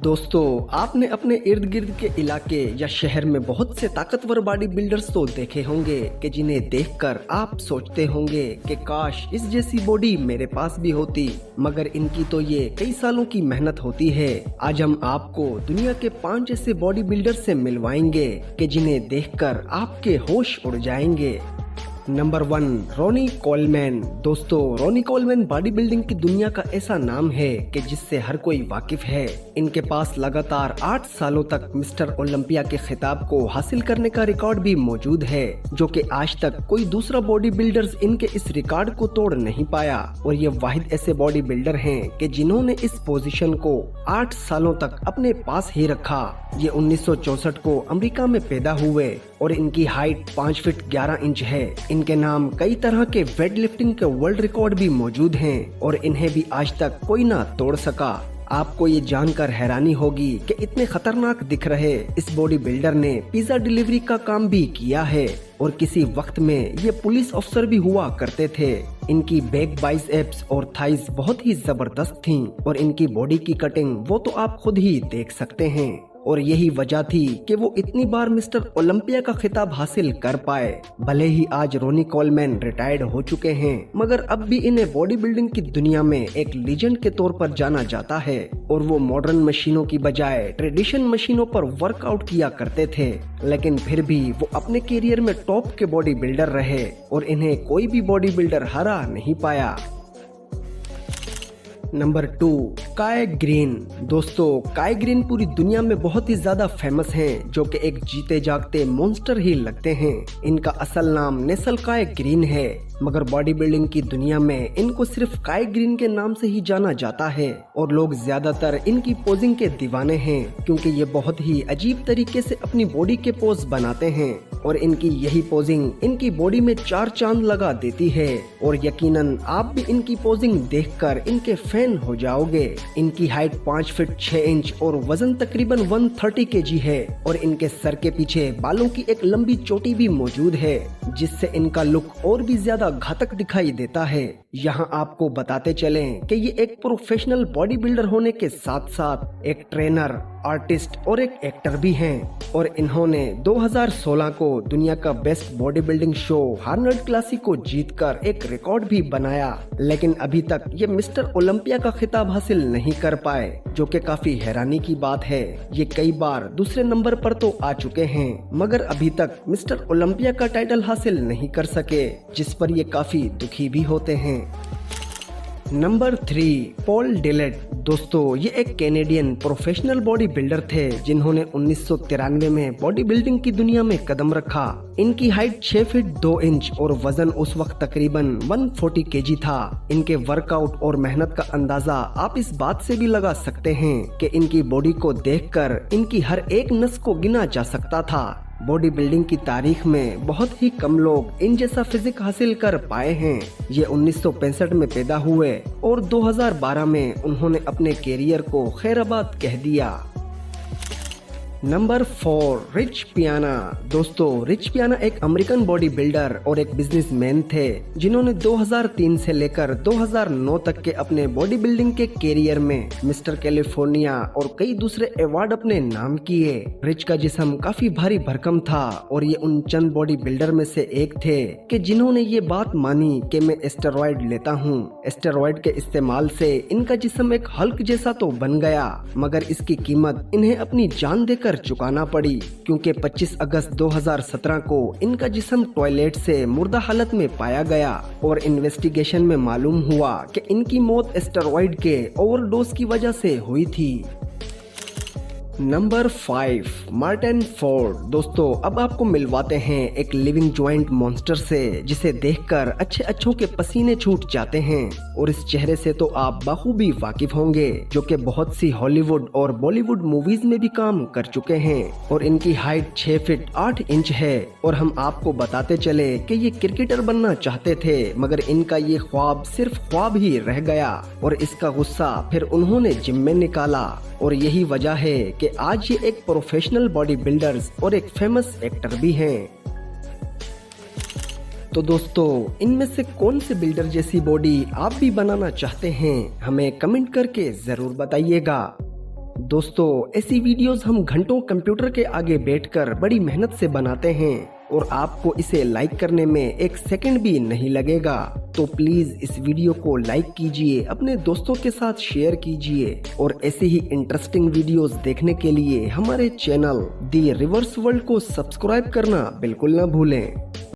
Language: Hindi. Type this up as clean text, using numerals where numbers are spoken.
दोस्तों, आपने अपने इर्द गिर्द के इलाके या शहर में बहुत से ताकतवर बॉडी बिल्डर्स तो देखे होंगे कि जिन्हें देखकर आप सोचते होंगे कि काश इस जैसी बॉडी मेरे पास भी होती, मगर इनकी तो ये कई सालों की मेहनत होती है। आज हम आपको दुनिया के 5 ऐसे बॉडी बिल्डर से मिलवाएंगे कि जिन्हें देखकर आपके होश उड़ जाएंगे। Number 1, Ronnie Coleman. दोस्तों, रॉनी कोलमैन बॉडी बिल्डिंग की दुनिया का ऐसा नाम है कि जिससे हर कोई वाकिफ है। इनके पास लगातार 8 सालों तक मिस्टर ओलंपिया के खिताब को हासिल करने का रिकॉर्ड भी मौजूद है, जो कि आज तक कोई दूसरा बॉडी बिल्डर्स इनके इस रिकॉर्ड को तोड़ नहीं पाया। और ये वाहिद ऐसे बॉडी बिल्डर हैं कि जिन्होंने इस पोजीशन को 8 सालों तक अपने पास ही रखा। ये 1964 को अमेरिका में पैदा हुए और इनकी हाइट 5 फीट 11 इंच है। इनके नाम कई तरह के वेट लिफ्टिंग के वर्ल्ड रिकॉर्ड भी मौजूद हैं और इन्हें भी आज तक कोई ना तोड़ सका। आपको ये जानकर हैरानी होगी कि इतने खतरनाक दिख रहे इस बॉडी बिल्डर ने पिज्जा डिलीवरी का काम भी किया है और किसी वक्त में ये पुलिस अफसर भी हुआ करते थे। इनकी बैक बाइसेप्स और थाइस बहुत ही जबरदस्त थीं और इनकी बॉडी की कटिंग वो तो आप खुद ही देख सकते हैं। और यही वजह थी कि वो इतनी बार मिस्टर ओलंपिया का खिताब हासिल कर पाए। भले ही आज रॉनी कोलमैन रिटायर्ड हो चुके हैं, मगर अब भी इन्हें बॉडी बिल्डिंग की दुनिया में एक लीजेंड के तौर पर जाना जाता है। और वो मॉडर्न मशीनों की बजाय ट्रेडिशनल मशीनों पर वर्कआउट किया करते थे, लेकिन फिर भी वो अपने करियर में टॉप के बॉडी बिल्डर रहे और इन्हें कोई भी बॉडी बिल्डर हरा नहीं पाया। नंबर 2, काय ग्रीन। दोस्तों, काय ग्रीन पूरी दुनिया में बहुत ही ज्यादा फेमस हैं, जो कि एक जीते जागते मॉन्स्टर ही लगते हैं। इनका असल नाम नेसल काय ग्रीन है, मगर बॉडी बिल्डिंग की दुनिया में इनको सिर्फ काय ग्रीन के नाम से ही जाना जाता है। और लोग ज्यादातर इनकी पोजिंग के दीवाने हैं, क्योंकि ये बहुत ही अजीब तरीके से अपनी बॉडी के पोज बनाते हैं और इनकी यही पोजिंग इनकी बॉडी में 4 चांद लगा देती है। और यकीनन आप भी इनकी पोजिंग देखकर इनके फैन हो जाओगे। इनकी हाइट 5 फीट 6 इंच और वजन तकरीबन 130 kg है और इनके सर के पीछे बालों की एक लंबी चोटी भी मौजूद है, जिससे इनका लुक और भी ज्यादा घातक दिखाई देता है। यहाँ आपको बताते चलें कि ये एक प्रोफेशनल बॉडी बिल्डर होने के साथ साथ एक ट्रेनर, आर्टिस्ट और एक एक्टर भी हैं। और इन्होंने 2016 को दुनिया का best body building show Arnold classic को जीतकर एक रिकॉर्ड भी बनाया, लेकिन अभी तक ये मिस्टर ओलंपिया का खिताब हासिल नहीं कर पाए, जो कि काफी हैरानी की बात है। ये कई बार दूसरे नंबर पर तो आ चुके हैं, मगर अभी तक मिस्टर ओलंपिया का टाइटल हासिल नहीं कर सके, जिस पर ये काफी दुखी भी होते हैं। Number 3, Paul Dillett. दोस्तों, ये एक कैनेडियन प्रोफेशनल बॉडी बिल्डर थे, जिन्होंने 1993 में बॉडी बिल्डिंग की दुनिया में कदम रखा। इनकी हाइट 6 फीट 2 इंच और वजन उस वक्त तकरीबन 140 kg था। इनके वर्कआउट और मेहनत का अंदाजा आप इस बात से भी लगा सकते हैं कि इनकी बॉडी को देखकर इनकी हर एक नस को गिना जा सकता था। बॉडी बिल्डिंग की तारीख में बहुत ही कम लोग इन जैसा फिजिक हासिल कर पाए हैं। ये 1965 में पैदा हुए और 2012 में उन्होंने अपने कैरियर को खैराबाद कह दिया। नंबर 4, रिच पियाना। दोस्तों, रिच पियाना एक अमेरिकन बॉडी बिल्डर और एक बिजनेसमैन थे, जिन्होंने 2003 से लेकर 2009 तक के अपने बॉडी बिल्डिंग के कैरियर में मिस्टर कैलिफोर्निया और कई दूसरे अवार्ड अपने नाम किए। रिच का जिस्म काफी भारी भरकम था और ये उन चंद बॉडी बिल्डर में से एक थे कि जिन्होंने ये बात मानी कि मैं स्टेरॉइड लेता हूँ। स्टेरॉइड के इस्तेमाल से इनका जिस्म एक हल्क जैसा तो बन गया, मगर इसकी कीमत इन्हें अपनी जान देकर चुकाना पड़ी, क्योंकि 25 अगस्त 2017 को इनका जिस्म टॉयलेट से मुर्दा हालत में पाया गया और इन्वेस्टिगेशन में मालूम हुआ कि इनकी मौत स्टेरॉइड के ओवरडोज की वजह से हुई थी। Number 5, Martin Ford. दोस्तों, अब आपको मिलवाते हैं एक लिविंग जॉइंट मॉन्स्टर से, जिसे देखकर अच्छे अच्छों के पसीने छूट जाते हैं। और इस चेहरे से तो आप बखूबी वाकिफ होंगे, जो कि बहुत सी हॉलीवुड और बॉलीवुड मूवीज में भी काम कर चुके हैं। और इनकी हाइट 6 फीट 8 इंच है। और हम आपको बताते चले कि ये क्रिकेटर बनना चाहते थे, मगर इनका ये ख्वाब सिर्फ ख्वाब ही रह गया और इसका गुस्सा फिर उन्होंने जिम में निकाला। और यही वजह है कि आज ये एक प्रोफेशनल बॉडी बिल्डर्स और एक फेमस एक्टर भी हैं। तो दोस्तों, इनमें से कौन से बिल्डर जैसी बॉडी आप भी बनाना चाहते हैं, हमें कमेंट करके जरूर बताइएगा। दोस्तों ऐसी वीडियोस हम घंटों कंप्यूटर के आगे बैठकर बड़ी मेहनत से बनाते हैं और आपको इसे लाइक करने में एक सेकंड भी नहीं लगेगा। तो प्लीज इस वीडियो को लाइक कीजिए, अपने दोस्तों के साथ शेयर कीजिए और ऐसे ही इंटरेस्टिंग वीडियोस देखने के लिए हमारे चैनल दी रिवर्स वर्ल्ड को सब्सक्राइब करना बिल्कुल ना भूलें।